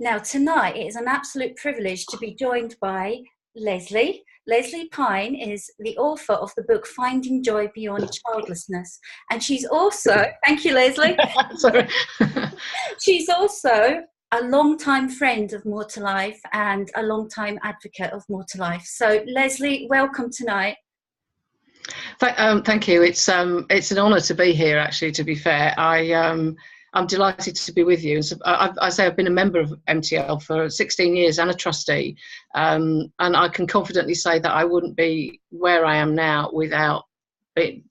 Now, tonight it is an absolute privilege to be joined by Lesley. Lesley Pyne is the author of the book Finding Joy Beyond Childlessness. And she's also, thank you, Lesley. Sorry. She's also a long-time friend of More to Life and a long-time advocate of More to Life. So, Lesley, welcome tonight. Thank you. It's an honour to be here. Actually, to be fair, I'm delighted to be with you. I say I've been a member of MTL for 16 years and a trustee, and I can confidently say that I wouldn't be where I am now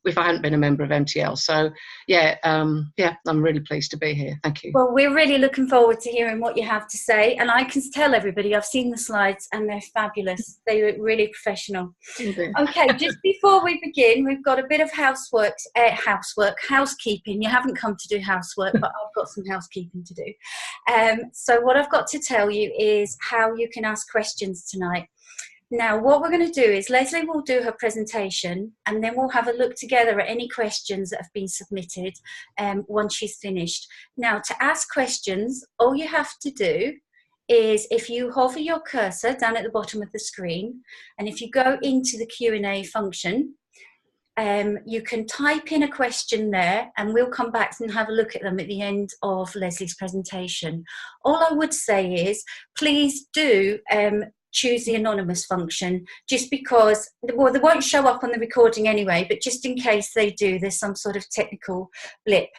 if I hadn't been a member of MTL. So, I'm really pleased to be here. Thank you. Well, we're really looking forward to hearing what you have to say. And I can tell everybody, I've seen the slides and they're fabulous. They look really professional. Okay, just before we begin, we've got a bit of housekeeping. You haven't come to do housework, but I've got some housekeeping to do. So what I've got to tell you is how you can ask questions tonight. Now, what we're going to do is Lesley will do her presentation and then we'll have a look together at any questions that have been submitted once she's finished. Now, to ask questions, all you have to do is if you hover your cursor down at the bottom of the screen and if you go into the Q&A function, you can type in a question there and we'll come back and have a look at them at the end of Lesley's presentation. All I would say is please do choose the anonymous function, just because, well, they won't show up on the recording anyway, but just in case they do, there's some sort of technical blip,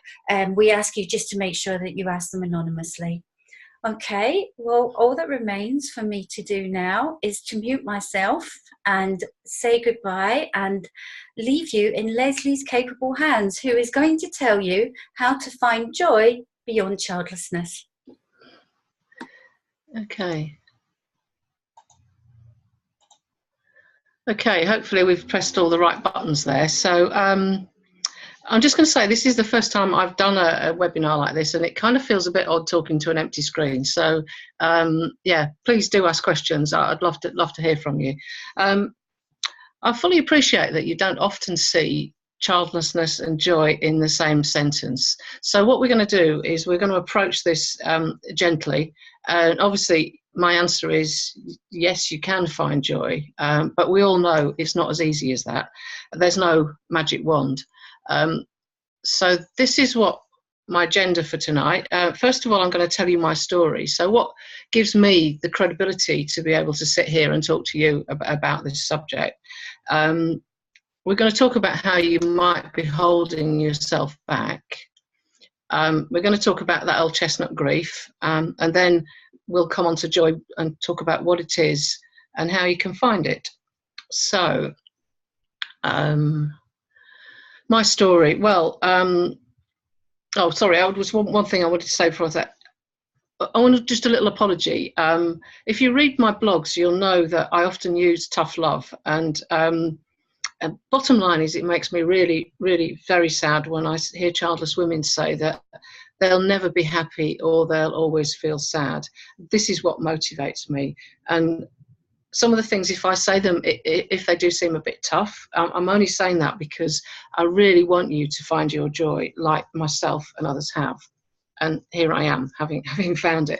we ask you just to make sure that you ask them anonymously. Okay, well, all that remains for me to do now is to mute myself and say goodbye and leave you in Lesley's capable hands, who is going to tell you how to find joy beyond childlessness. Okay, hopefully we've pressed all the right buttons there. So I'm just going to say this is the first time I've done a webinar like this, and it kind of feels a bit odd talking to an empty screen. So please do ask questions. I'd love to hear from you. I fully appreciate that you don't often see childlessness and joy in the same sentence. So what we're going to do is we're going to approach this gently, and obviously my answer is yes, you can find joy, but we all know it's not as easy as that. There's no magic wand. So this is what my agenda for tonight. First of all, I'm going to tell you my story. So what gives me the credibility to be able to sit here and talk to you about this subject? We're going to talk about how you might be holding yourself back. We're going to talk about that old chestnut grief, and then we'll come on to joy and talk about what it is and how you can find it. So, my story. Well, oh, sorry. One thing I wanted to say before that. I want just a little apology. If you read my blogs, you'll know that I often use tough love, and bottom line is it makes me really, really very sad when I hear childless women say that they'll never be happy or they'll always feel sad. This is what motivates me. And some of the things, if I say them, if they do seem a bit tough, I'm only saying that because I really want you to find your joy like myself and others have. And here I am, having found it.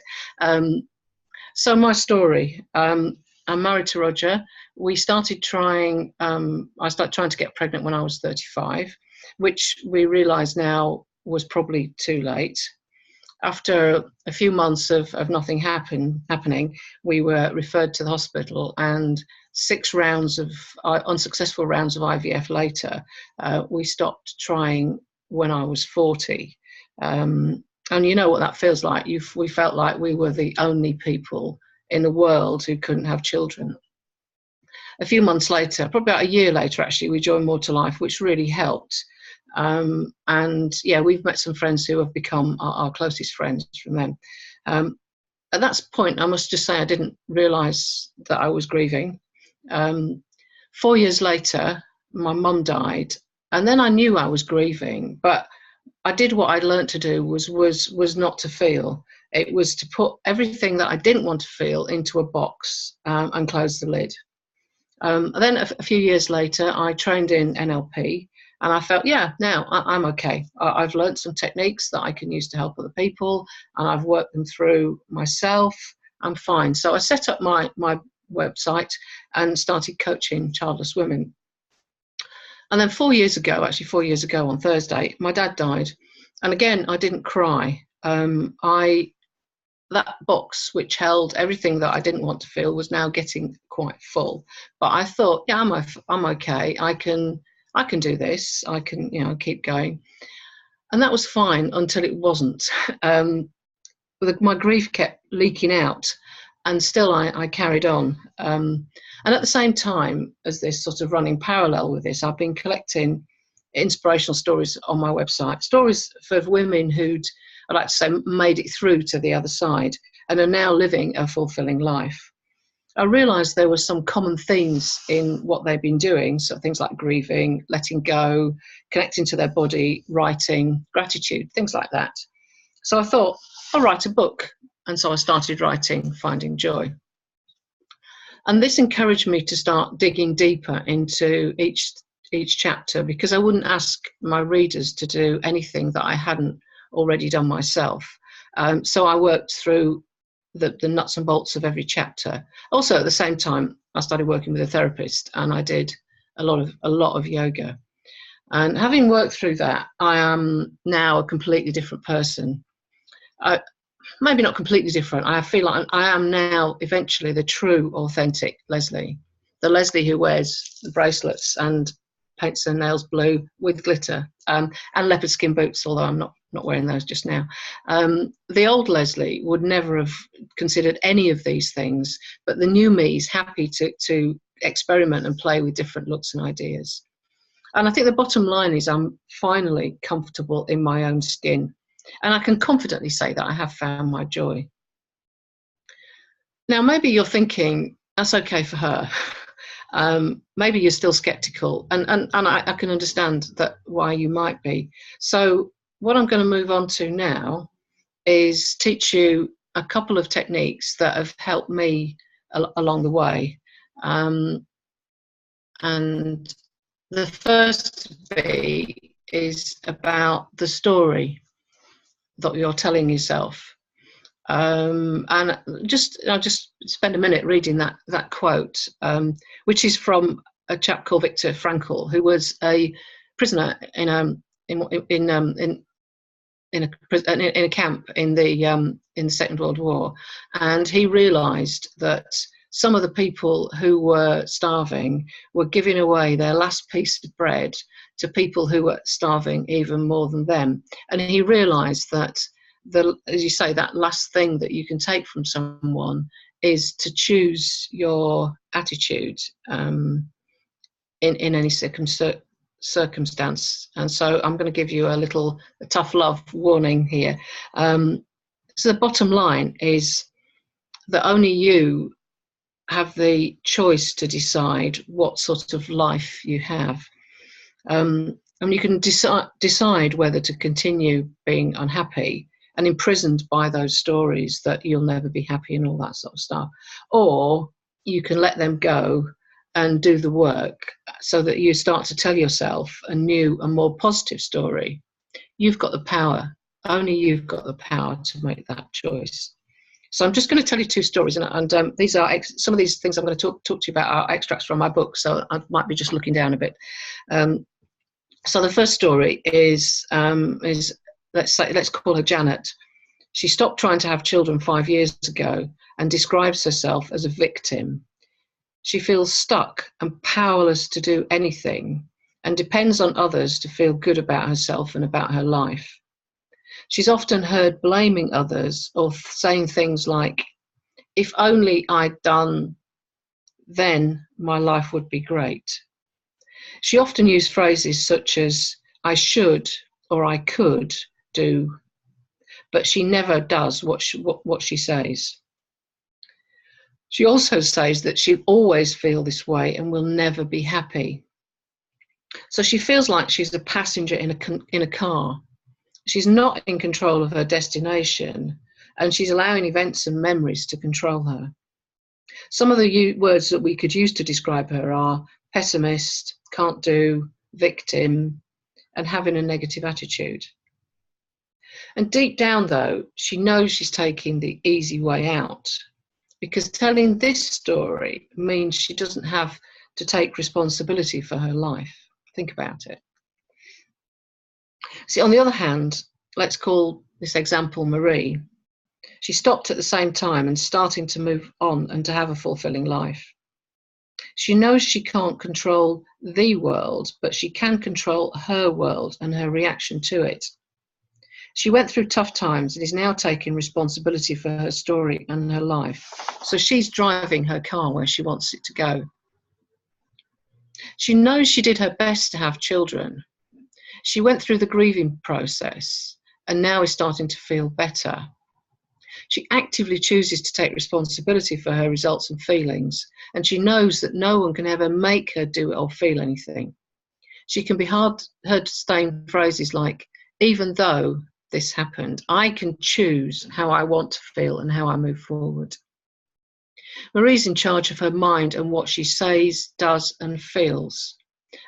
So my story, I'm married to Roger. We started trying, I started trying to get pregnant when I was 35, which we realise now was probably too late. After a few months of nothing happening, we were referred to the hospital, and 6 rounds of unsuccessful rounds of IVF later, we stopped trying when I was 40. And you know what that feels like. We felt like we were the only people in the world who couldn't have children. A few months later, probably about a year later actually, we joined More to Life, which really helped. And yeah, we've met some friends who have become our closest friends from them. At that point, I must just say I didn't realise that I was grieving. 4 years later, my mum died, and then I knew I was grieving, but I did what I'd learnt to do was not to feel. It was to put everything that I didn't want to feel into a box and close the lid. And then a few years later, I trained in NLP, And I felt, yeah, now I'm okay. I've learned some techniques that I can use to help other people, and I've worked them through myself. I'm fine. So I set up my website and started coaching childless women. And then 4 years ago on Thursday, my dad died. And again, I didn't cry. That box, which held everything that I didn't want to feel, was now getting quite full. But I thought, yeah, I'm okay. I can do this. I can, keep going. And that was fine until it wasn't. My grief kept leaking out, and still I carried on. And at the same time as this, sort of running parallel with this, I've been collecting inspirational stories on my website, stories for women who'd, I'd like to say, made it through to the other side and are now living a fulfilling life. I realised there were some common themes in what they've been doing, so things like grieving, letting go, connecting to their body, writing, gratitude, things like that. So I thought, I'll write a book. And so I started writing Finding Joy. And this encouraged me to start digging deeper into each chapter, because I wouldn't ask my readers to do anything that I hadn't already done myself. So I worked through the nuts and bolts of every chapter. Also, at the same time, I started working with a therapist, and I did a lot of yoga. And having worked through that, I am now a completely different person. Maybe not completely different. I feel like I am now eventually the true, authentic Lesley, the Lesley who wears the bracelets and paints her nails blue with glitter, and leopard skin boots, although I'm not wearing those just now. The old Lesley would never have considered any of these things, but the new me is happy to experiment and play with different looks and ideas. And I think the bottom line is I'm finally comfortable in my own skin, and I can confidently say that I have found my joy. Now, maybe you're thinking, that's okay for her. Maybe you're still skeptical, and I can understand that why you might be. So what I'm going to move on to now is teach you a couple of techniques that have helped me along the way. And the first B is about the story that you're telling yourself. And I'll just spend a minute reading that quote, which is from a chap called Viktor Frankl, who was a prisoner in a camp in the Second World War, and he realised that some of the people who were starving were giving away their last piece of bread to people who were starving even more than them, and he realised that as you say, that last thing that you can take from someone is to choose your attitude in any circumstance. And so I'm going to give you a tough love warning here. So the bottom line is that only you have the choice to decide what sort of life you have. And you can decide whether to continue being unhappy and imprisoned by those stories that you'll never be happy and all that sort of stuff. Or you can let them go and do the work so that you start to tell yourself a new and more positive story. You've got the power. Only you've got the power to make that choice. So I'm just going to tell you two stories, and these are some of these things I'm going to talk to you about are extracts from my book, so I might be just looking down a bit. So the first story is let's call her Janet. She stopped trying to have children 5 years ago and describes herself as a victim. She feels stuck and powerless to do anything and depends on others to feel good about herself and about her life. She's often heard blaming others or saying things like, if only I'd done, then my life would be great. She often used phrases such as, I should or I could do, but she never does what she says. She also says that she'll always feel this way and will never be happy. So she feels like she's a passenger in a car. She's not in control of her destination, and she's allowing events and memories to control her. Some of the words that we could use to describe her are pessimist, can't do, victim, and having a negative attitude. And deep down, though, she knows she's taking the easy way out, because telling this story means she doesn't have to take responsibility for her life. Think about it. See, on the other hand, let's call this example Marie. She stopped at the same time and starting to move on and to have a fulfilling life. She knows she can't control the world, but she can control her world and her reaction to it. She went through tough times and is now taking responsibility for her story and her life. So she's driving her car where she wants it to go. She knows she did her best to have children. She went through the grieving process and now is starting to feel better. She actively chooses to take responsibility for her results and feelings, and she knows that no one can ever make her do or feel anything. She can be heard saying phrases like, even though this happened, I can choose how I want to feel and how I move forward. Marie's in charge of her mind and what she says, does and feels,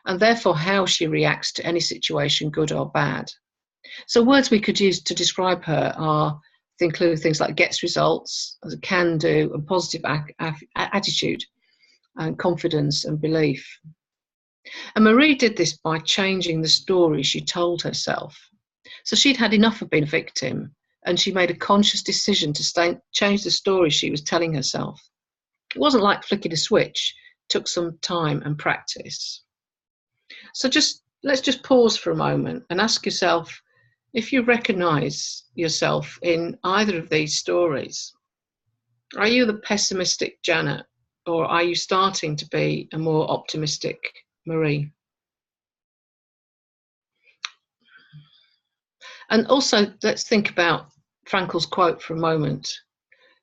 and therefore how she reacts to any situation, good or bad. So words we could use to describe her include things like gets results, as a can do, and positive attitude, and confidence and belief. And Marie did this by changing the story she told herself. So she'd had enough of being a victim, and she made a conscious decision to change the story she was telling herself. It wasn't like flicking a switch. It took some time and practice. So let's just pause for a moment and ask yourself, if you recognise yourself in either of these stories, are you the pessimistic Janet, or are you starting to be a more optimistic Marie? And also, let's think about Frankl's quote for a moment.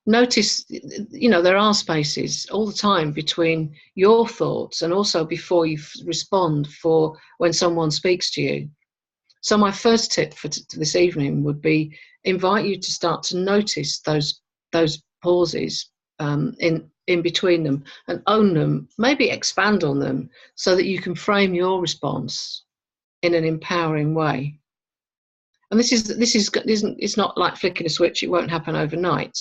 Notice, there are spaces all the time between your thoughts and also before you respond for when someone speaks to you. So my first tip for this evening would be invite you to start to notice those pauses in between them and own them, maybe expand on them so that you can frame your response in an empowering way. And it's not like flicking a switch. It won't happen overnight.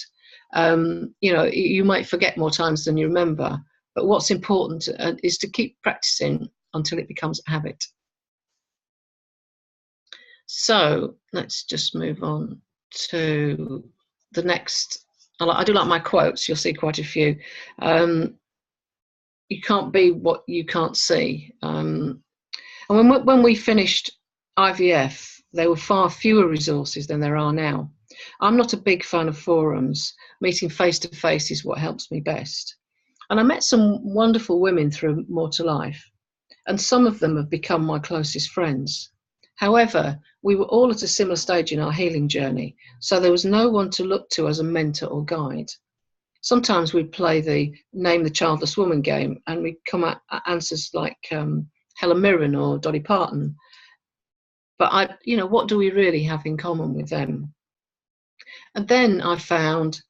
You might forget more times than you remember, but what's important is to keep practicing until it becomes a habit. So let's just move on to the next. I do like my quotes. You'll see quite a few. You can't be what you can't see. And when we finished IVF, there were far fewer resources than there are now. I'm not a big fan of forums. Meeting face to face is what helps me best. And I met some wonderful women through More to Life, and some of them have become my closest friends. However, we were all at a similar stage in our healing journey, so there was no one to look to as a mentor or guide. Sometimes we'd play the Name the Childless Woman game, and we'd come at answers like Helen Mirren or Dolly Parton. But what do we really have in common with them? And then I found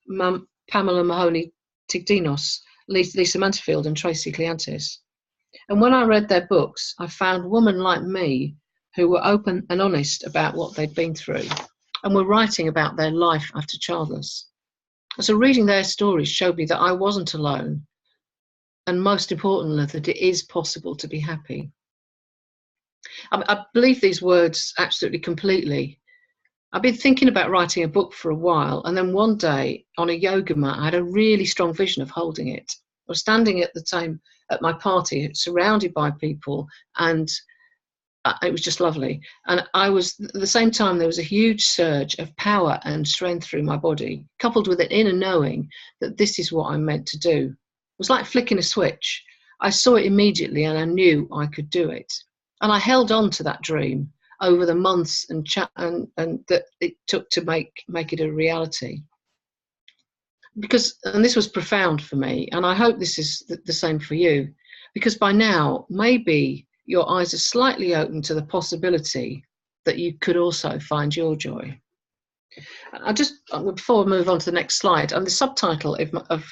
Pamela Mahoney-Tigdinos, Lisa Manterfield and Tracy Cleantis. And when I read their books, I found women like me who were open and honest about what they'd been through and were writing about their life after childless. So reading their stories showed me that I wasn't alone, and most importantly, that it is possible to be happy. I believe these words absolutely completely. I've been thinking about writing a book for a while, and then one day on a yoga mat, I had a really strong vision of holding it. I was standing at the time at my party, surrounded by people, and it was just lovely. And at the same time, there was a huge surge of power and strength through my body, coupled with an inner knowing that this is what I'm meant to do. It was like flicking a switch. I saw it immediately and I knew I could do it. And I held on to that dream over the months and that it took to make it a reality. And this was profound for me, and I hope this is the same for you, because by now, maybe your eyes are slightly open to the possibility that you could also find your joy. Before we move on to the next slide, and the subtitle of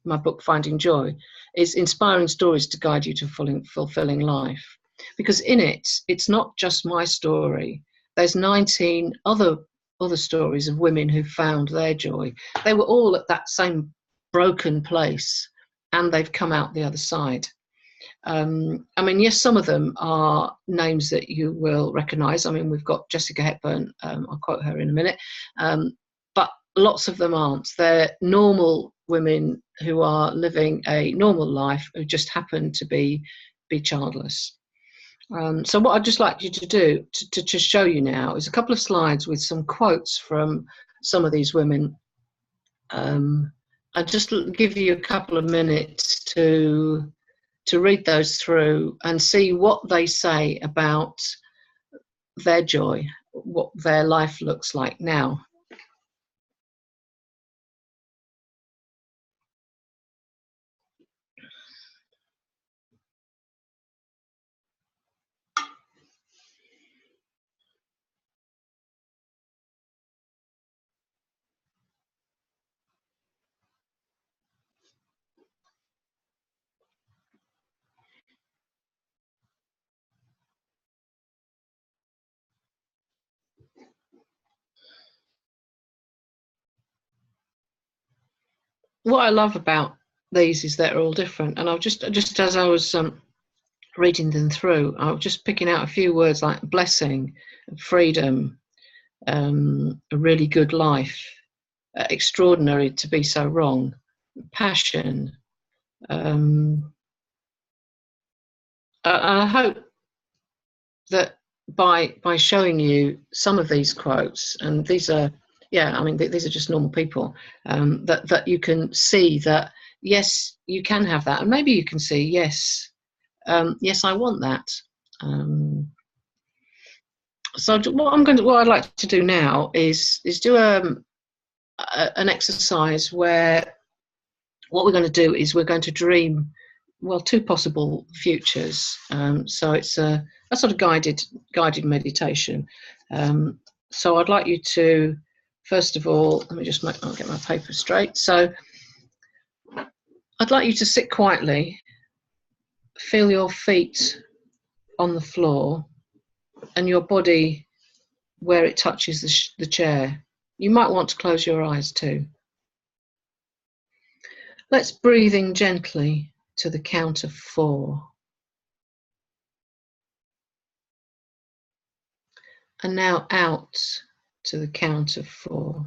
my book, Finding Joy, is Inspiring Stories to Guide You to Fulfilling Life. because in it, it's not just my story. There's 19 other stories of women who found their joy. They were all at that same broken place, and they've come out the other side. I mean, yes, some of them are names that you will recognise. I mean, we've got Jessica Hepburn, I'll quote her in a minute, but lots of them aren't. They're normal women who are living a normal life, who just happen to be childless. So what I'd just like you to do, to show you now, is a couple of slides with some quotes from some of these women. I'll just give you a couple of minutes to read those through and see what they say about their joy, what their life looks like now. What I love about these is they're all different, and I've just as I was reading them through, I was just picking out a few words like blessing, freedom, a really good life, extraordinary to be so wrong, passion. I hope that by showing you some of these quotes, and these are, yeah, I mean, these are just normal people, that you can see that, yes, you can have that. And maybe you can see, yes, yes, I want that. So what I'd like to do now is do an exercise where what we're going to do is we're going to dream, well, two possible futures. So it's a sort of guided meditation. So I'd like you to, first of all, let me just I'll get my paper straight. So I'd like you to sit quietly, feel your feet on the floor and your body where it touches the chair. You might want to close your eyes too. Let's breathe in gently to the count of 4. And now out to the count of 4.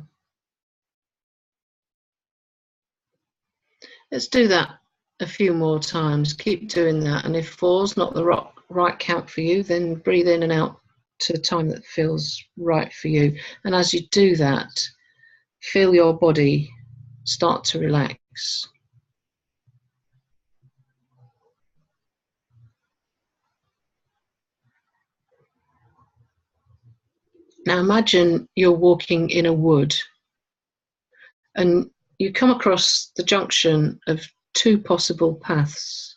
Let's do that a few more times. Keep doing that. And if 4's not the right count for you, then breathe in and out to a time that feels right for you. And as you do that, feel your body start to relax. Now imagine you're walking in a wood and you come across the junction of 2 possible paths.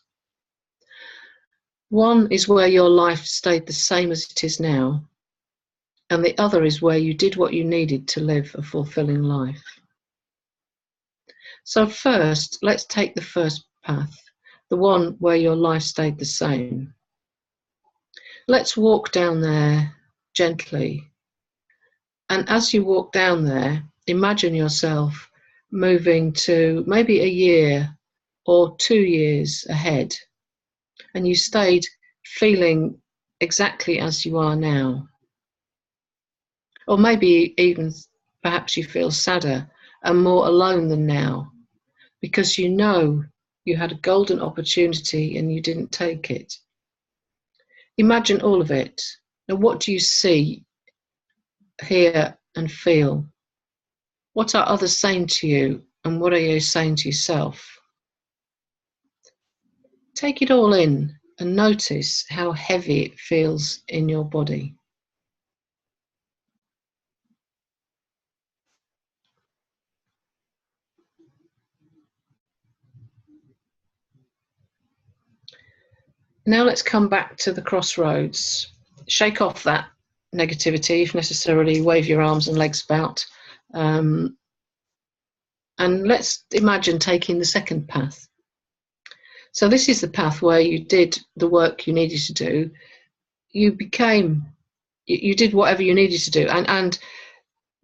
One is where your life stayed the same as it is now, and the other is where you did what you needed to live a fulfilling life. So first, let's take the first path, the one where your life stayed the same. Let's walk down there gently. And as you walk down there, imagine yourself moving to maybe a year or 2 years ahead. And you stayed feeling exactly as you are now. Or maybe even perhaps you feel sadder and more alone than now, because you know you had a golden opportunity and you didn't take it. Imagine all of it. Now, what do you see, hear and feel? What are others saying to you, and what are you saying to yourself? Take it all in and notice how heavy it feels in your body. Now let's come back to the crossroads. Shake off that negativity, if necessarily, wave your arms and legs about. And let's imagine taking the second path. So this is the path where you did the work you needed to do. You did whatever you needed to do. And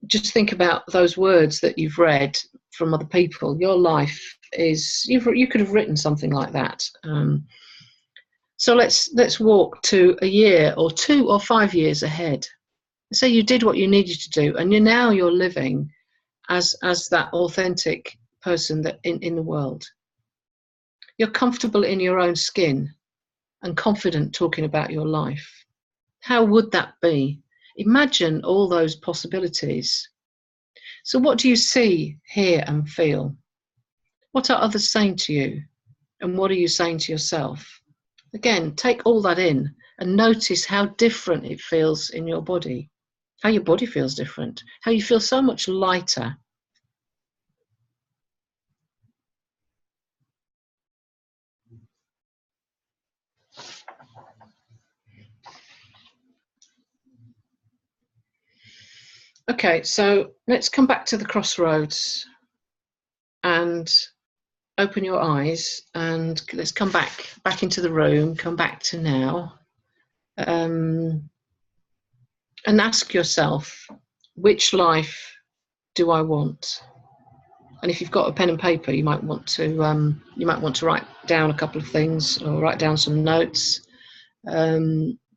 just think about those words that you've read from other people. Your life is, you could have written something like that. So let's walk to a year or 2 or 5 years ahead. So you did what you needed to do, and you're living as that authentic person that in the world. You're comfortable in your own skin and confident talking about your life. How would that be? Imagine all those possibilities. So what do you see, hear and feel? What are others saying to you? And what are you saying to yourself? Again, take all that in and notice how different it feels in your body. How your body feels different. How you feel so much lighter. Okay, so let's come back to the crossroads and open your eyes, and let's come back into the room, come back to now, and ask yourself, which life do I want? And if you've got a pen and paper, you might want to write down a couple of things or write down some notes.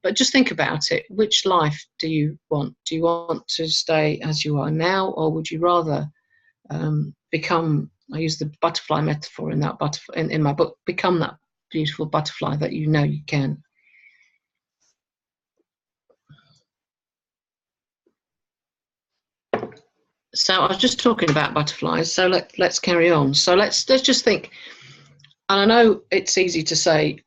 But just think about it. Which life do you want? Do you want to stay as you are now, or would you rather become, I use the butterfly metaphor in that in my book, become that beautiful butterfly that you know you can. So I was just talking about butterflies, so let's carry on. So let's just think, and I know it's easy to say,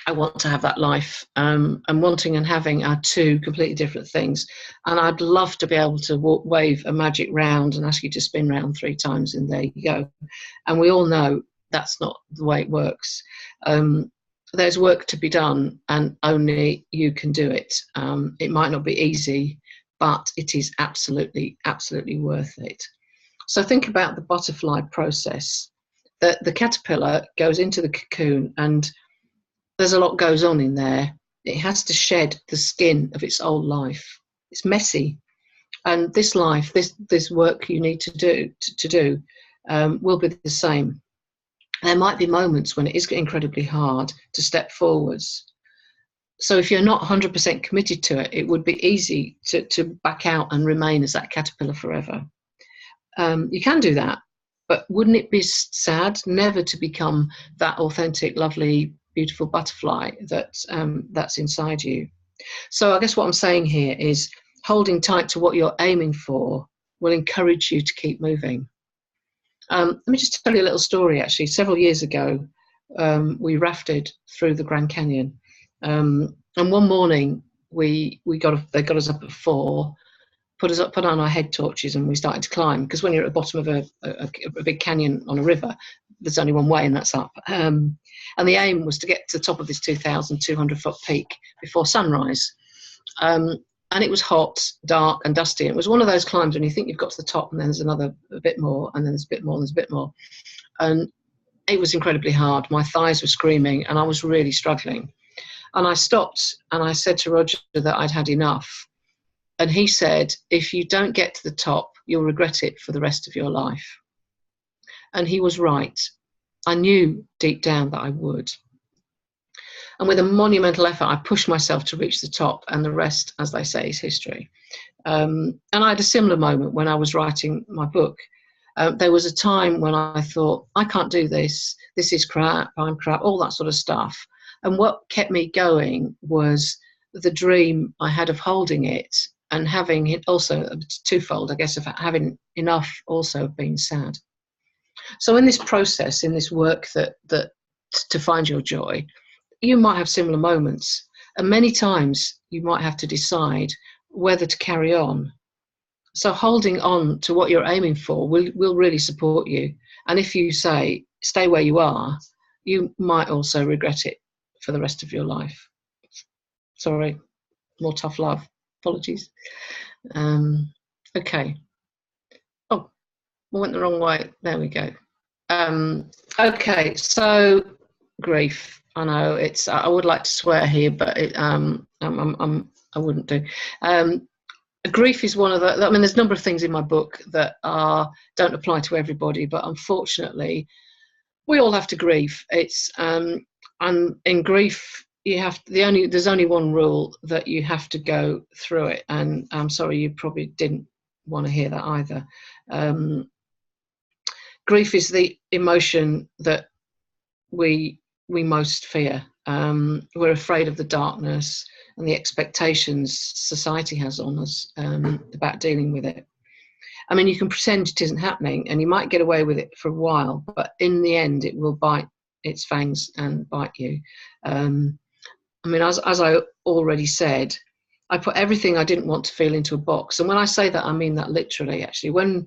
I want to have that life, and wanting and having are two completely different things. And I'd love to be able to wave a magic round and ask you to spin round 3 times, and there you go. And we all know that's not the way it works. There's work to be done, and only you can do it. It might not be easy, but it is absolutely, absolutely worth it. So think about the butterfly process. The caterpillar goes into the cocoon, and there's a lot goes on in there. It has to shed the skin of its old life. It's messy, and this life, this work you need to do, will be the same. There might be moments when it is incredibly hard to step forwards. So if you're not 100% committed to it, it would be easy to back out and remain as that caterpillar forever. You can do that, but wouldn't it be sad never to become that authentic, lovely, beautiful butterfly that's inside you? So I guess what I'm saying here is holding tight to what you're aiming for will encourage you to keep moving. Let me just tell you a little story. Actually, several years ago, we rafted through the Grand Canyon, and one morning they got us up at 4, put on our head torches, and we started to climb, because when you're at the bottom of a big canyon on a river, there's only one way, and that's up. And the aim was to get to the top of this 2,200-foot peak before sunrise. And it was hot, dark and dusty. It was one of those climbs when you think you've got to the top, and then there's a bit more, and then there's a bit more, and there's a bit more. And it was incredibly hard. My thighs were screaming, and I was really struggling. And I stopped, and I said to Roger that I'd had enough. And he said, if you don't get to the top, you'll regret it for the rest of your life. And he was right. I knew deep down that I would. And with a monumental effort, I pushed myself to reach the top, and the rest, as they say, is history. And I had a similar moment when I was writing my book. There was a time when I thought, I can't do this. This is crap. I'm crap, all that sort of stuff. And what kept me going was the dream I had of holding it, and having it also twofold, I guess, of having enough also of being sad. So in this process, in this work that to find your joy, you might have similar moments, and many times you might have to decide whether to carry on. So holding on to what you're aiming for will really support you. And if you say, stay where you are, you might also regret it for the rest of your life. Sorry, more tough love. Apologies. Okay. Oh, I went the wrong way. There we go. Okay, so grief. I know it's. I would like to swear here, but I wouldn't do. Grief is one of the. I mean, there's a number of things in my book that don't apply to everybody, but unfortunately, we all have to grieve. It's and in grief, there's only one rule, that you have to go through it. And I'm sorry, you probably didn't want to hear that either. Grief is the emotion that we most fear. We're afraid of the darkness and the expectations society has on us about dealing with it. I mean, you can pretend it isn't happening and you might get away with it for a while, but in the end it will bite its fangs and bite you. I mean, as I already said, I put everything I didn't want to feel into a box. And when I say that, I mean that literally, actually.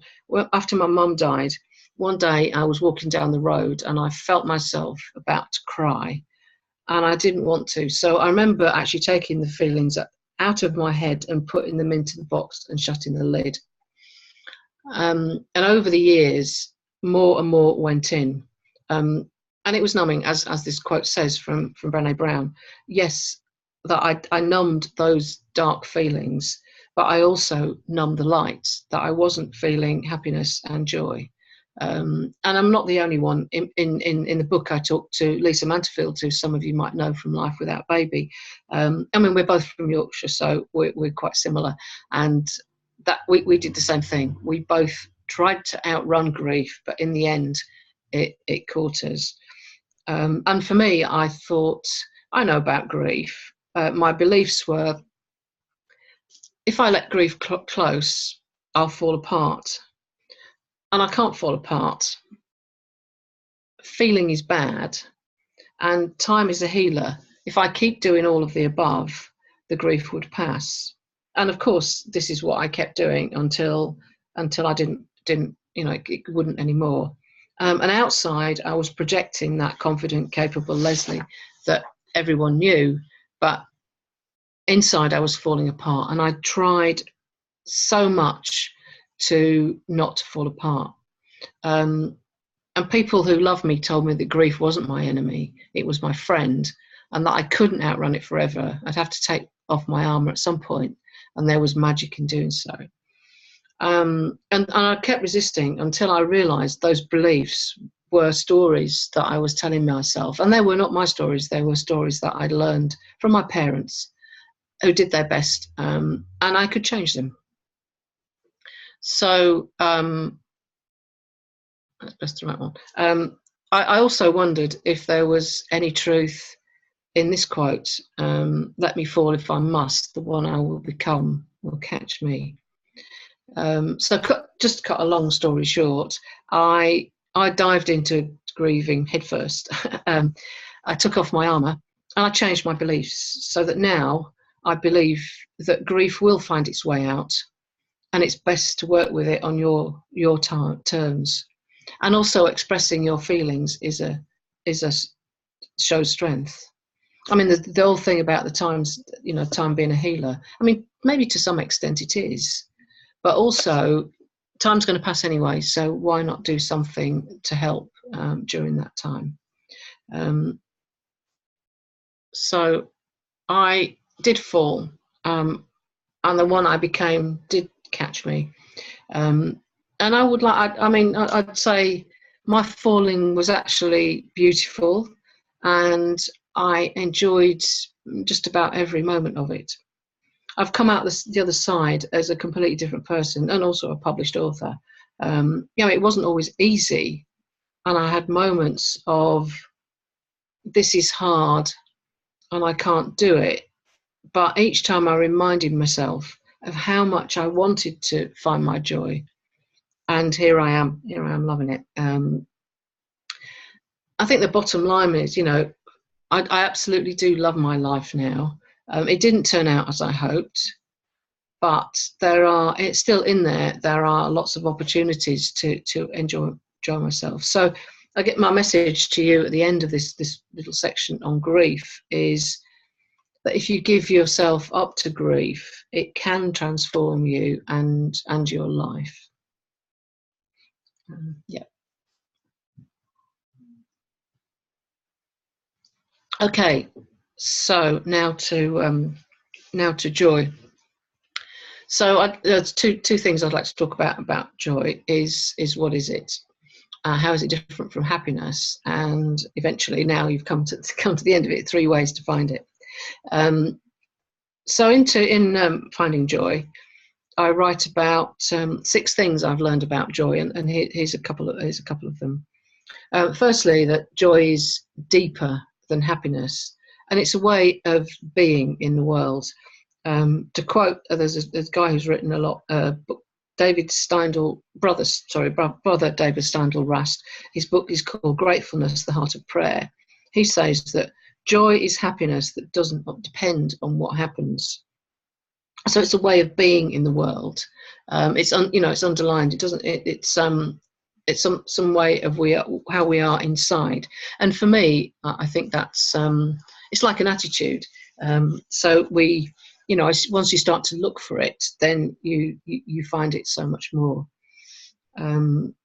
After my mum died, one day I was walking down the road and I felt myself about to cry, and I didn't want to. So I remember actually taking the feelings out of my head and putting them into the box and shutting the lid. And over the years, more and more went in. And it was numbing, as this quote says from Brené Brown. Yes, that I numbed those dark feelings, but I also numbed the light, that I wasn't feeling happiness and joy. And I'm not the only one. In the book, I talked to Lisa Manterfield, who some of you might know from Life Without Baby. I mean, we're both from Yorkshire, so we're quite similar. And that we did the same thing. We both tried to outrun grief, but in the end, it caught us. And for me, I thought, I know about grief. My beliefs were, if I let grief close, I'll fall apart. And I can't fall apart. Feeling is bad, and time is a healer. If I keep doing all of the above, the grief would pass. And of course, this is what I kept doing until I didn't, it wouldn't anymore. And outside, I was projecting that confident, capable Lesley that everyone knew, but inside I was falling apart. And I tried so much to not fall apart. And people who loved me told me that grief wasn't my enemy, it was my friend, and that I couldn't outrun it forever. I'd have to take off my armour at some point, and there was magic in doing so. And I kept resisting until I realised those beliefs were stories that I was telling myself. And they were not my stories, they were stories that I'd learned from my parents, who did their best, and I could change them. So that's best the right one. I also wondered if there was any truth in this quote, let me fall if I must, the one I will become will catch me. So just to cut a long story short, I dived into grieving headfirst. I took off my armour and I changed my beliefs so that now I believe that grief will find its way out, and it's best to work with it on your terms. And also expressing your feelings shows strength. I mean, the whole thing about the time being a healer. I mean, maybe to some extent it is, but also time's going to pass anyway. So why not do something to help during that time? So I did fall, and the one I became did catch me. And I'd say my falling was actually beautiful, and I enjoyed just about every moment of it. I've come out the other side as a completely different person, and also a published author. It wasn't always easy, and I had moments of, this is hard and I can't do it. But each time I reminded myself of how much I wanted to find my joy. And here I am loving it. I think the bottom line is, I absolutely do love my life now. It didn't turn out as I hoped, but it's still in there. There are lots of opportunities to enjoy myself. So I get my message to you at the end of this little section on grief is that if you give yourself up to grief, it can transform you and your life. Yeah. Okay, so now to joy. So there's two things I'd like to talk about joy. Is what is it? How is it different from happiness? And eventually, now you've come to the end of it, 3 ways to find it. So in finding joy, I write about 6 things I've learned about joy, and here's a couple of them. Firstly, that joy is deeper than happiness, and it's a way of being in the world. To quote, there's a guy who's written a lot, book, David Steindl, brother David Steindl Rast. His book is called Gratefulness, the Heart of Prayer. He says that joy is happiness that doesn't depend on what happens. So it's a way of being in the world. It's underlined. It doesn't. It's some way of how we are inside. And for me, I think that's it's like an attitude. So we, once you start to look for it, then you find it so much more. And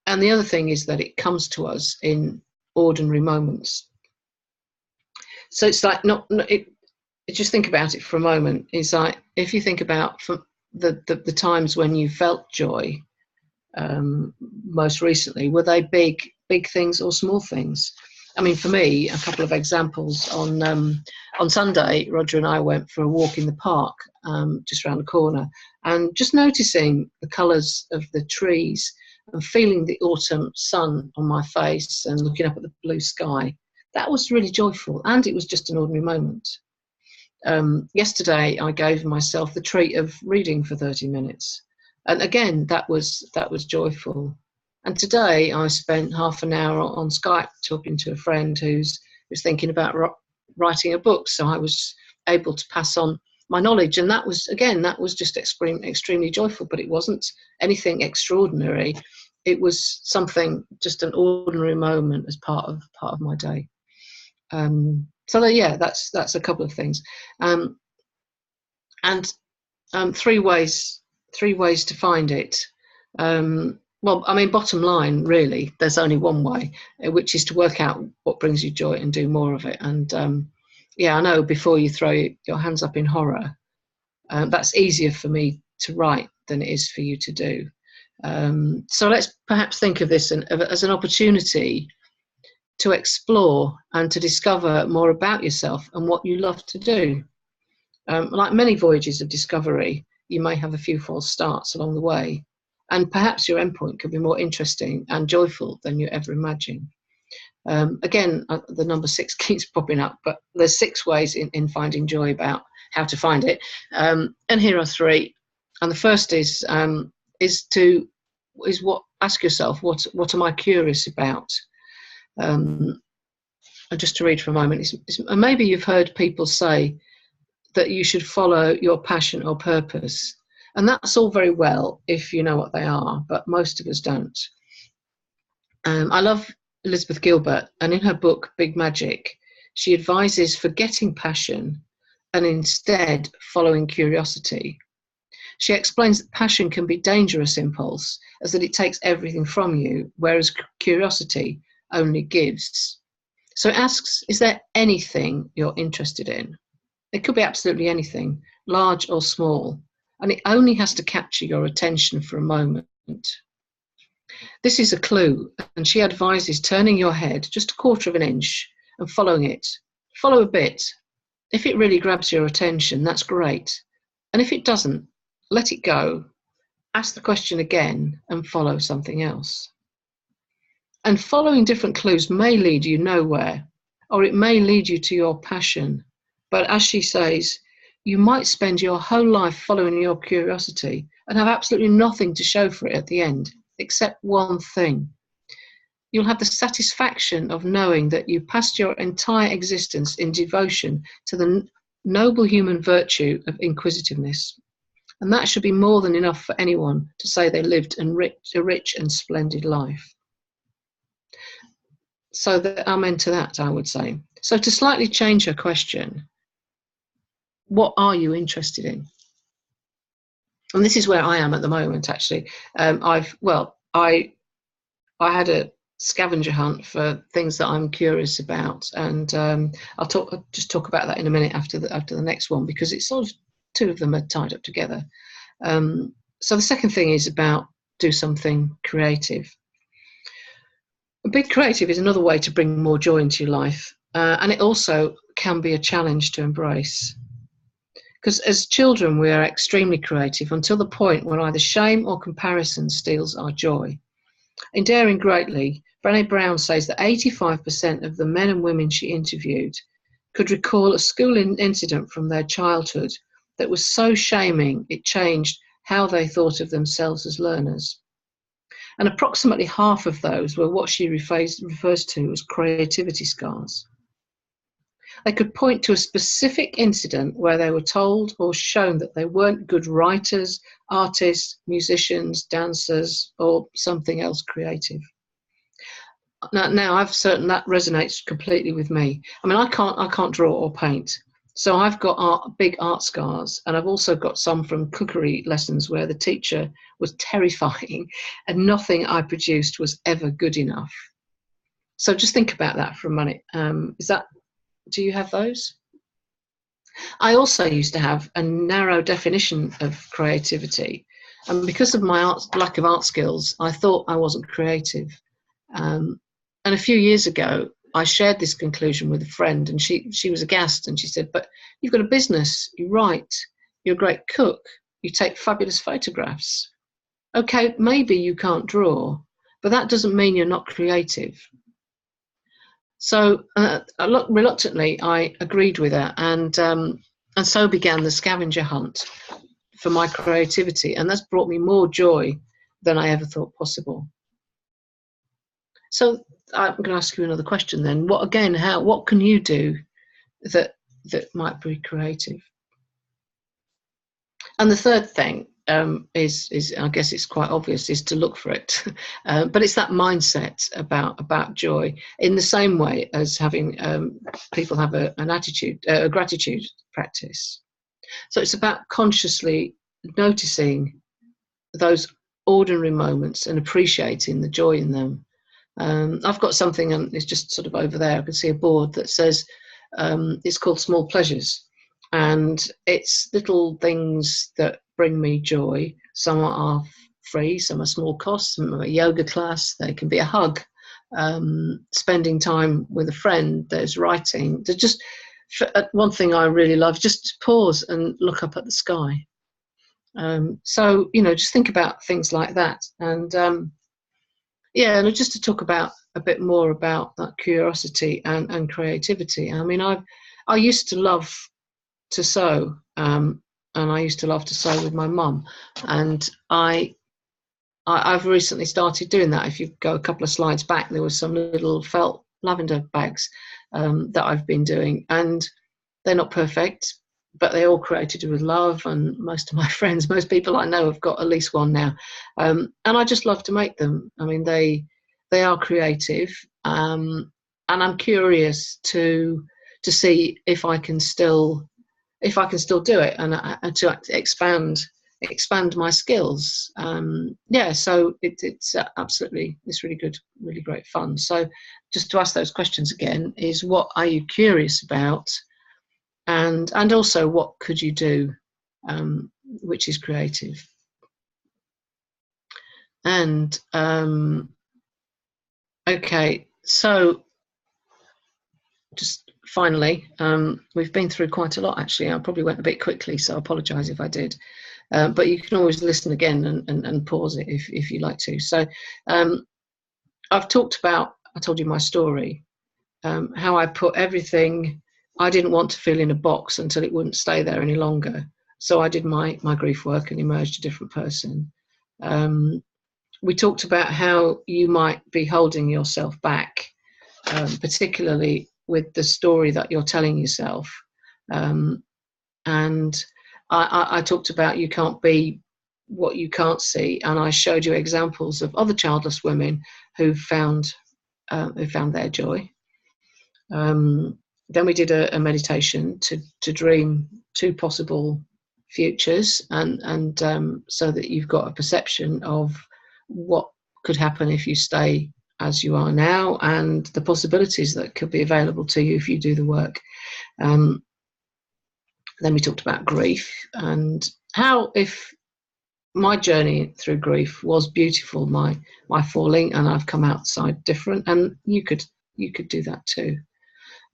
the other thing is that it comes to us in ordinary moments. So it's like just think about it for a moment. It's like, if you think about the times when you felt joy, most recently, were they big things or small things? I mean, for me, a couple of examples. On Sunday, Roger and I went for a walk in the park, just around the corner, and just noticing the colours of the trees and feeling the autumn sun on my face and looking up at the blue sky. That was really joyful, and it was just an ordinary moment. Yesterday, I gave myself the treat of reading for 30 minutes. And again, that was joyful. And today I spent half an hour on Skype talking to a friend who's thinking about writing a book. So I was able to pass on my knowledge. And that was just extremely joyful, but it wasn't anything extraordinary. It was something, just an ordinary moment as part of my day. So yeah, that's a couple of things. And 3 ways to find it. Well, I mean, bottom line, really, there's only one way, which is to work out what brings you joy and do more of it. And yeah, I know, before you throw your hands up in horror, that's easier for me to write than it is for you to do. So let's perhaps think of this as an opportunity to explore and to discover more about yourself and what you love to do. Like many voyages of discovery, you may have a few false starts along the way, and perhaps your endpoint could be more interesting and joyful than you ever imagined. Again, the number 6 keeps popping up, but there's 6 ways in finding joy, about how to find it. And here are 3. And the first is ask yourself, what am I curious about? And just to read for a moment, and maybe you've heard people say that you should follow your passion or purpose. And that's all very well if you know what they are, but most of us don't. I love Elizabeth Gilbert, and in her book, Big Magic, she advises forgetting passion and instead following curiosity. She explains that passion can be a dangerous impulse, as that it takes everything from you, whereas curiosity only gives. So it asks, is there anything you're interested in? It could be absolutely anything, large or small, and it only has to capture your attention for a moment. This is a clue, and she advises turning your head just 1/4 of an inch and following it. Follow a bit. If it really grabs your attention, that's great. And if it doesn't, let it go. Ask the question again and follow something else. And following different clues may lead you nowhere, or it may lead you to your passion. But as she says, you might spend your whole life following your curiosity and have absolutely nothing to show for it at the end, except one thing. You'll have the satisfaction of knowing that you passed your entire existence in devotion to the noble human virtue of inquisitiveness. And that should be more than enough for anyone to say they lived a rich and splendid life. So that amen to that, I would say. So to slightly change her question, what are you interested in? And this is where I am at the moment, actually. I had scavenger hunt for things that I'm curious about, and I'll just talk about that in a minute after the next one, because it's sort of two of them are tied up together. So the second thing is about do something creative. Being creative is another way to bring more joy into your life, and it also can be a challenge to embrace. Because as children, we are extremely creative until the point when either shame or comparison steals our joy. In Daring Greatly, Brené Brown says that 85% of the men and women she interviewed could recall a school incident from their childhood that was so shaming it changed how they thought of themselves as learners. And approximately half of those were what she refers to as creativity scars. They could point to a specific incident where they were told or shown that they weren't good writers, artists, musicians, dancers, or something else creative. Now I've certain that resonates completely with me. I mean, I can't draw or paint, so I've got big art scars, and I've also got some from cookery lessons where the teacher was terrifying, and nothing I produced was ever good enough. So just think about that for a minute. Do you have those? I also used to have a narrow definition of creativity, and because of my lack of art skills, I thought I wasn't creative. And a few years ago, I shared this conclusion with a friend, and she was aghast, and she said, "But you've got a business, you write, you're a great cook, you take fabulous photographs. Okay, maybe you can't draw, but that doesn't mean you're not creative." So reluctantly, I agreed with her, and so began the scavenger hunt for my creativity, and that's brought me more joy than I ever thought possible. So I'm going to ask you another question then. What can you do that might be creative? And the third thing is I guess it's quite obvious, is to look for it. But it's that mindset about joy, in the same way as having people have a gratitude practice. So it's about consciously noticing those ordinary moments and appreciating the joy in them. I've got something, and it's just sort of over there. I can see a board that says it's called Small Pleasures, and it's little things that bring me joy. Some are free, some are small costs, some are a yoga class, they can be a hug, spending time with a friend, there's writing. There's just one thing I really love, just to pause and look up at the sky. So, just think about things like that. And and just to talk about a bit more about that curiosity and creativity. I mean, I used to love to sew, and I used to love to sew with my mum, and I've recently started doing that. If you go a couple of slides back, there was some little felt lavender bags that I've been doing, and they're not perfect, but they're all created with love, and most of my friends, most people I know have got at least one now, and I just love to make them. I mean, they are creative, and I'm curious to see if I can still do it, and to expand my skills. So it's absolutely, it's really good, really great fun. So just to ask those questions again is, what are you curious about, and also what could you do which is creative? And okay, so just finally, we've been through quite a lot actually. I probably went a bit quickly, so I apologise if I did. But you can always listen again and pause it if you like to. So I've talked about, I told you my story, how I put everything I didn't want to feel in a box until it wouldn't stay there any longer. So I did my grief work and emerged a different person. We talked about how you might be holding yourself back, particularly with the story that you're telling yourself. And I talked about you can't be what you can't see, and I showed you examples of other childless women who found their joy. Then we did a meditation to dream two possible futures, and so that you've got a perception of what could happen if you stay as you are now, and the possibilities that could be available to you if you do the work. Then we talked about grief and how, if my journey through grief was beautiful, my falling, and I've come outside different, and you could do that too.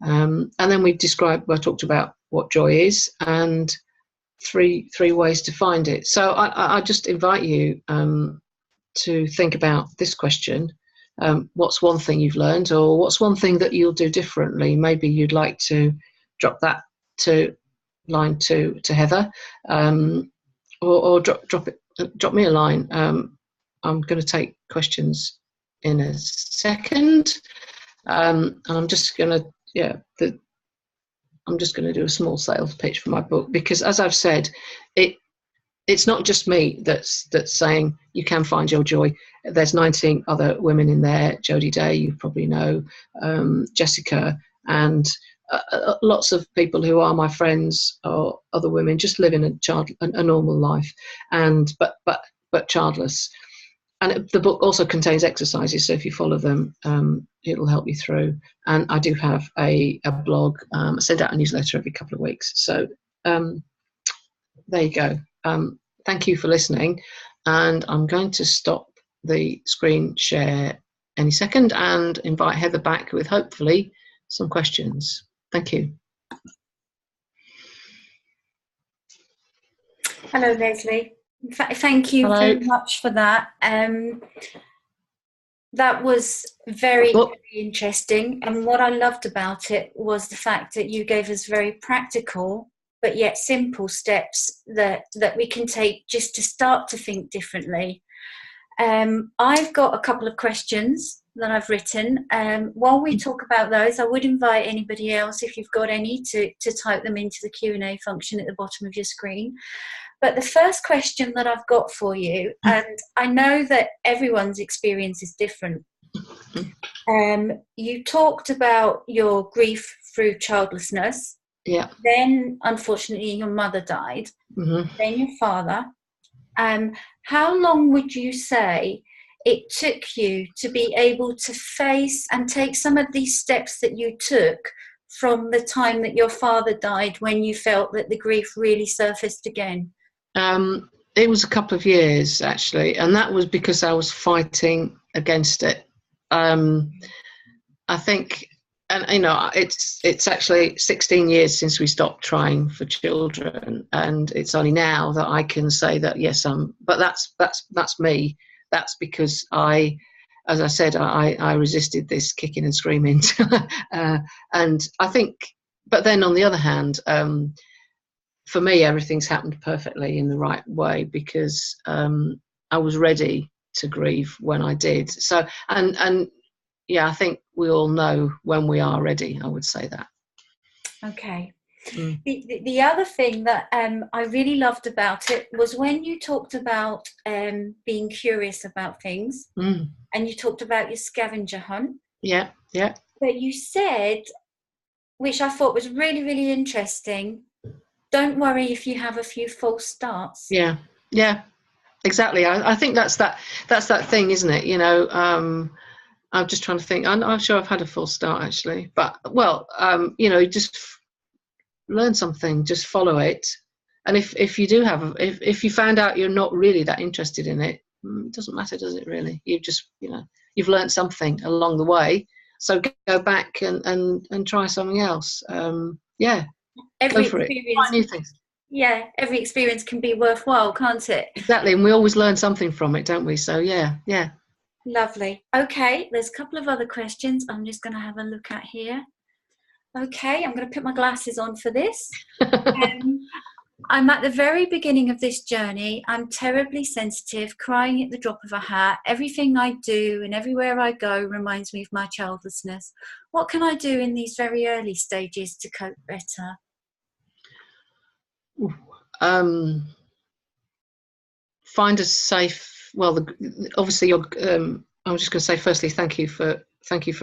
And then we talked about what joy is and three ways to find it. So I just invite you to think about this question. What's one thing you've learned, or what's one thing that you'll do differently? Maybe you'd like to drop that line to Heather, or drop me a line. I'm going to take questions in a second, and I'm just going to do a small sales pitch for my book, because, as I've said, it's not just me that's saying you can find your joy. There's 19 other women in there. Jodie Day, you probably know, Jessica, and lots of people who are my friends or other women just living a normal life, and but childless. And the book also contains exercises, so if you follow them, it'll help you through. And I do have a blog. I send out a newsletter every couple of weeks. So there you go. Thank you for listening, and I'm going to stop the screen share any second and invite Heather back with hopefully some questions. Thank you. Hello, Lesley. Thank you very much for that. That was very, very interesting. And what I loved about it was the fact that you gave us very practical but yet simple steps that we can take just to start to think differently. I've got a couple of questions that I've written. While we talk about those, I would invite anybody else, if you've got any, to type them into the Q&A function at the bottom of your screen. But the first question that I've got for you, and I know that everyone's experience is different. You talked about your grief through childlessness. Yeah. Then, unfortunately, your mother died. Mm-hmm. Then your father. How long would you say it took you to be able to face and take some of these steps that you took from the time that your father died, when you felt that the grief really surfaced again? It was a couple of years, actually, and that was because I was fighting against it. I think, and it's actually 16 years since we stopped trying for children, and it's only now that I can say that yes, but that's me. That's because as I said, I resisted this kicking and screaming, and I think. But then on the other hand, for me, everything's happened perfectly in the right way, because I was ready to grieve when I did. So and yeah, I think we all know when we are ready. I would say that. Okay. The other thing that I really loved about it was when you talked about being curious about things, and you talked about your scavenger hunt. Yeah, yeah. But you said, which I thought was really, really interesting, don't worry if you have a few false starts. Yeah, yeah, exactly. I think that's that thing, isn't it? I'm just trying to think. I'm sure I've had a false start, actually. But, just learn something, just follow it. And if you do have, if you found out you're not really that interested in it, it doesn't matter, does it really? You've just, you've learned something along the way. So go back and try something else. Yeah, every go for it. Try new things. Yeah, every experience can be worthwhile, can't it? Exactly, and we always learn something from it, don't we? So yeah. Lovely. Okay, there's a couple of other questions I'm just going to have a look at here. Okay, I'm going to put my glasses on for this. I'm at the very beginning of this journey. I'm terribly sensitive, crying at the drop of a hat. Everything I do and everywhere I go reminds me of my childlessness. What can I do in these very early stages to cope better? Find a safe. Well, obviously, I'm just going to say firstly, thank you for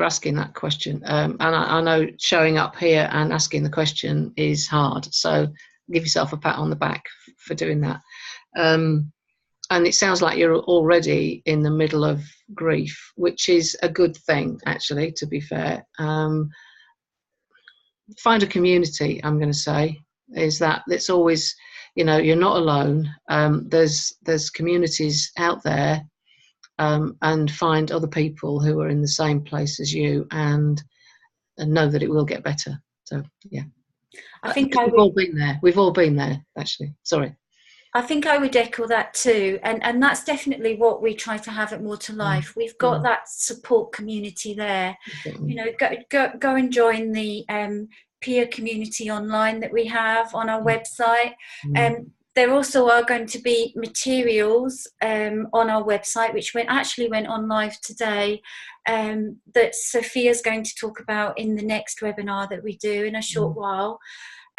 asking that question. And I know showing up here and asking the question is hard. So give yourself a pat on the back for doing that. and it sounds like you're already in the middle of grief, which is a good thing, actually, to be fair. Find a community, I'm going to say, is that it's always, you're not alone. There's communities out there, and find other people who are in the same place as you, and know that it will get better. So, yeah. I think we've all been there. We've all been there, actually. Sorry. I think I would echo that too, and that's definitely what we try to have at More to Life. We've got that support community there. Go and join the peer community online that we have on our website. There also are going to be materials on our website, which went on live today, that Sophia's going to talk about in the next webinar that we do in a short while.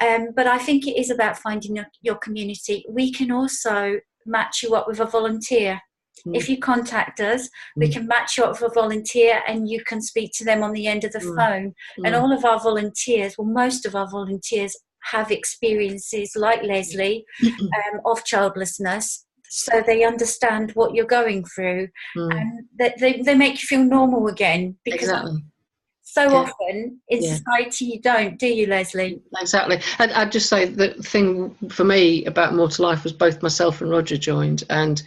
But I think it is about finding your community. We can also match you up with a volunteer. If you contact us, we can match you up with a volunteer, and you can speak to them on the end of the phone. And all of our volunteers, well, most of our volunteers have experiences like Lesley of childlessness, so they understand what you're going through, and that they make you feel normal again, because so often in society you don't, do you, Lesley? Exactly. And I'd just say the thing for me about More to Life was both myself and Roger joined, and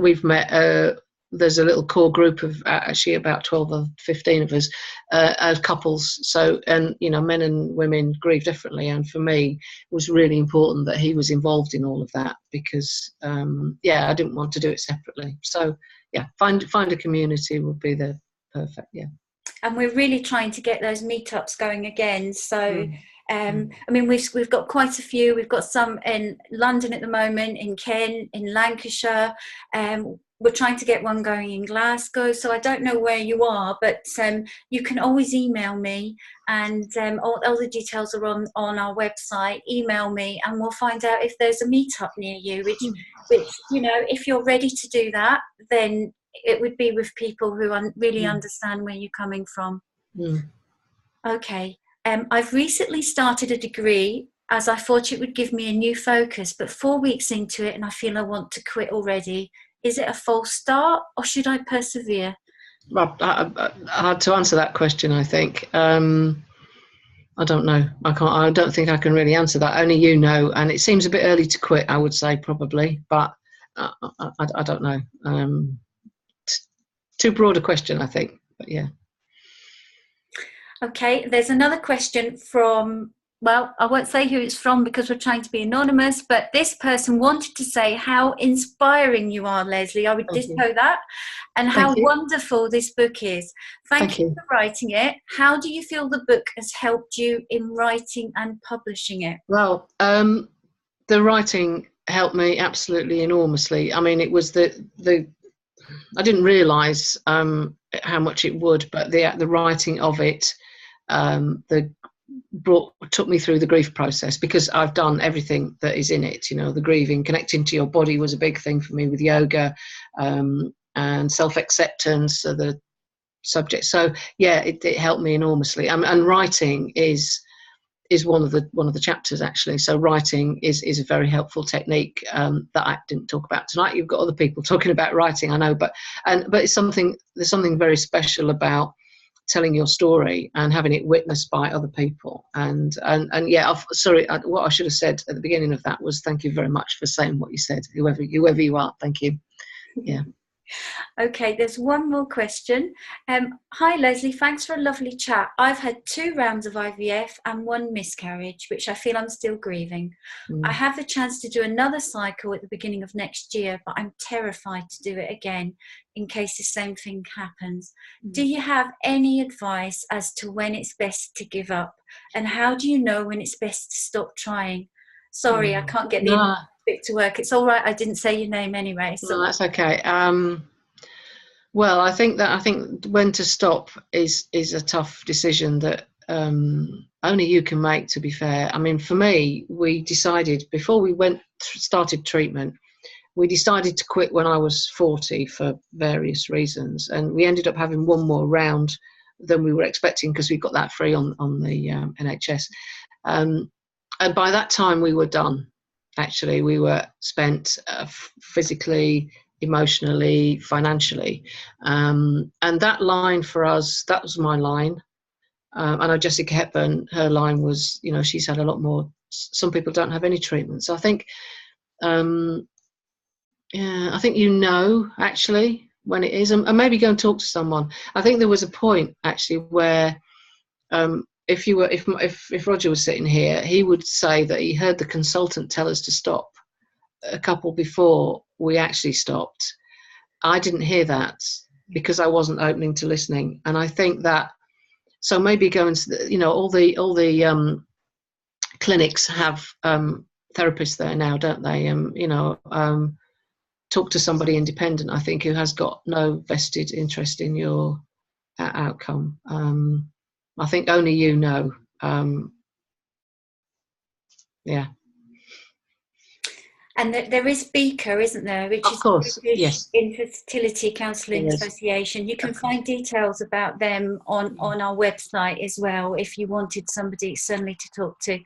we've met. There's a little core group of actually about 12 or 15 of us as couples. So, and men and women grieve differently. And for me, it was really important that he was involved in all of that, because I didn't want to do it separately. So find a community would be the perfect. And we're really trying to get those meetups going again. So, I mean, we've got quite a few. We've got some in London at the moment, in Kent, in Lancashire. We're trying to get one going in Glasgow. So I don't know where you are, but you can always email me, and all the details are on our website. Email me, and we'll find out if there's a meetup near you. Which if you're ready to do that, then it would be with people who really understand where you're coming from. Okay. I've recently started a degree, as I thought it would give me a new focus, but 4 weeks into it and I feel I want to quit already. Is it a false start, or should I persevere? Well, I had to answer that question, I think. I don't know. I don't think I can really answer that. Only you know. And it seems a bit early to quit, I would say, probably. But I don't know. Too broad a question, I think. But yeah. Okay. There's another question from, well, I won't say who it's from because we're trying to be anonymous, but this person wanted to say how inspiring you are, Lesley. I would ditto that. And how wonderful this book is. Thank you for writing it. How do you feel the book has helped you in writing and publishing it? Well, the writing helped me absolutely enormously. I mean, it was I didn't realise how much it would, but the writing of it took me through the grief process, because I've done everything that is in it. The grieving, connecting to your body was a big thing for me with yoga, and self-acceptance are the subject. So it helped me enormously. And writing is one of the chapters, actually. So writing is a very helpful technique that I didn't talk about tonight. You've got other people talking about writing, I know, but it's there's something very special about telling your story and having it witnessed by other people. And what I should have said at the beginning of that was thank you very much for saying what you said, whoever you are. Thank you. Yeah. Okay, there's one more question. Hi Lesley, thanks for a lovely chat. I've had 2 rounds of IVF and 1 miscarriage, which I feel I'm still grieving. I have the chance to do another cycle at the beginning of next year, but I'm terrified to do it again in case the same thing happens. Do you have any advice as to when it's best to give up? And how do you know when it's best to stop trying? Sorry, I can't get the bit to work. It's all right, I didn't say your name anyway. So. No, that's okay. Well, I think when to stop is a tough decision that only you can make, to be fair. I mean, for me, we decided before we started treatment, we decided to quit when I was 40 for various reasons, and we ended up having 1 more round than we were expecting because we got that free on the NHS, and by that time we were done. actually. We were spent physically, emotionally, financially. And that line for us, that was my line. I know Jessica Hepburn, her line was, she's had a lot more. Some people don't have any treatment. So I think, I think actually when it is, and maybe go and talk to someone. I think there was a point actually where if Roger was sitting here, he would say that he heard the consultant tell us to stop a couple before we actually stopped. I didn't hear that because I wasn't opening to listening, and I think that. So maybe go and all the clinics have therapists there now, don't they? Talk to somebody independent, I think, who has got no vested interest in your outcome. I think only you know. Yeah. And there is Beaker, isn't there? Which of course, yes. Infertility Counselling Association. You can find details about them on our website as well if you wanted somebody externally to talk to.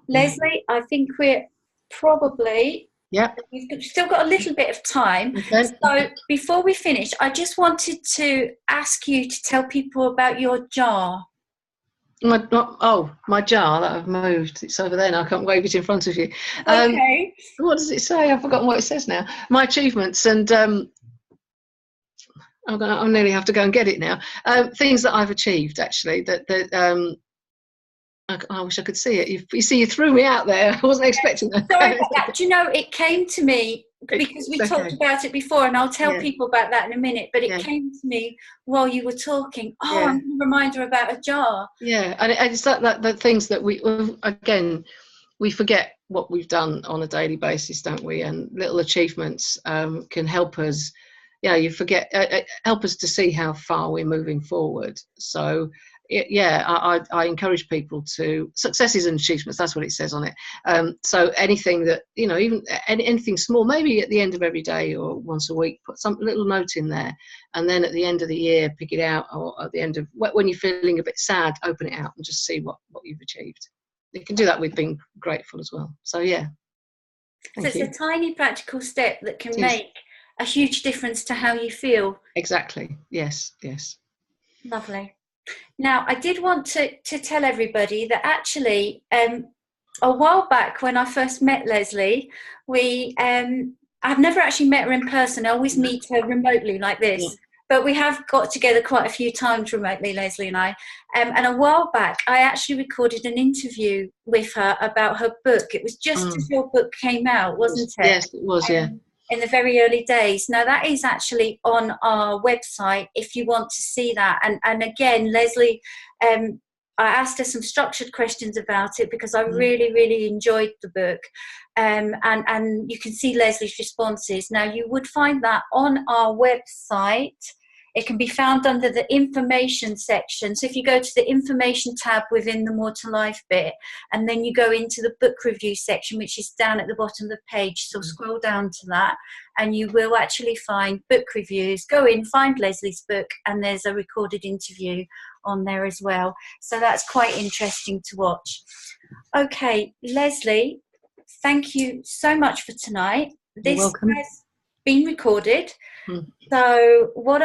Lesley, I think we're probably... Yeah. We've still got a little bit of time. Okay. So before we finish, I just wanted to ask you to tell people about your jar. My jar that I've moved. It's over there now. I can't wave it in front of you. Okay. What does it say? I've forgotten what it says now. My achievements, and I'll nearly have to go and get it now. Things that I've achieved, actually. I wish I could see it. You see, you threw me out there. I wasn't expecting that. Sorry about that. Do you know, it came to me because we talked about it before, and I'll tell people about that in a minute, but it came to me while you were talking. I'm going to remind her about a jar. Yeah, and it's that the things that we forget what we've done on a daily basis, don't we? And little achievements can help us. You forget, help us to see how far we're moving forward. So I encourage people to successes and achievements. That's what it says on it. So anything that, even anything small, maybe at the end of every day or once a week, put some little note in there, and then at the end of the year, pick it out, or at the end of when you're feeling a bit sad, open it out and just see what you've achieved. You can do that with being grateful as well. So so it's a tiny practical step that can make a huge difference to how you feel. Exactly. Yes. Lovely. Now, I did want to tell everybody that actually a while back when I first met Lesley, I've never actually met her in person. I always meet her remotely like this. Yeah. But we have got together quite a few times remotely, Lesley and I. And a while back, I actually recorded an interview with her about her book. It was just as your book came out, wasn't it? Yes, it was, in the very early days. Now that is actually on our website if you want to see that. And again, Lesley, I asked her some structured questions about it because I really, really enjoyed the book. And you can see Lesley's responses. Now you would find that on our website. It can be found under the information section. So if you go to the information tab within the More to Life bit, and then you go into the book review section, which is down at the bottom of the page. So scroll down to that and you will actually find book reviews. Go in, find Lesley's book, and there's a recorded interview on there as well. So that's quite interesting to watch. Okay, Lesley, thank you so much for tonight. This has been recorded. So what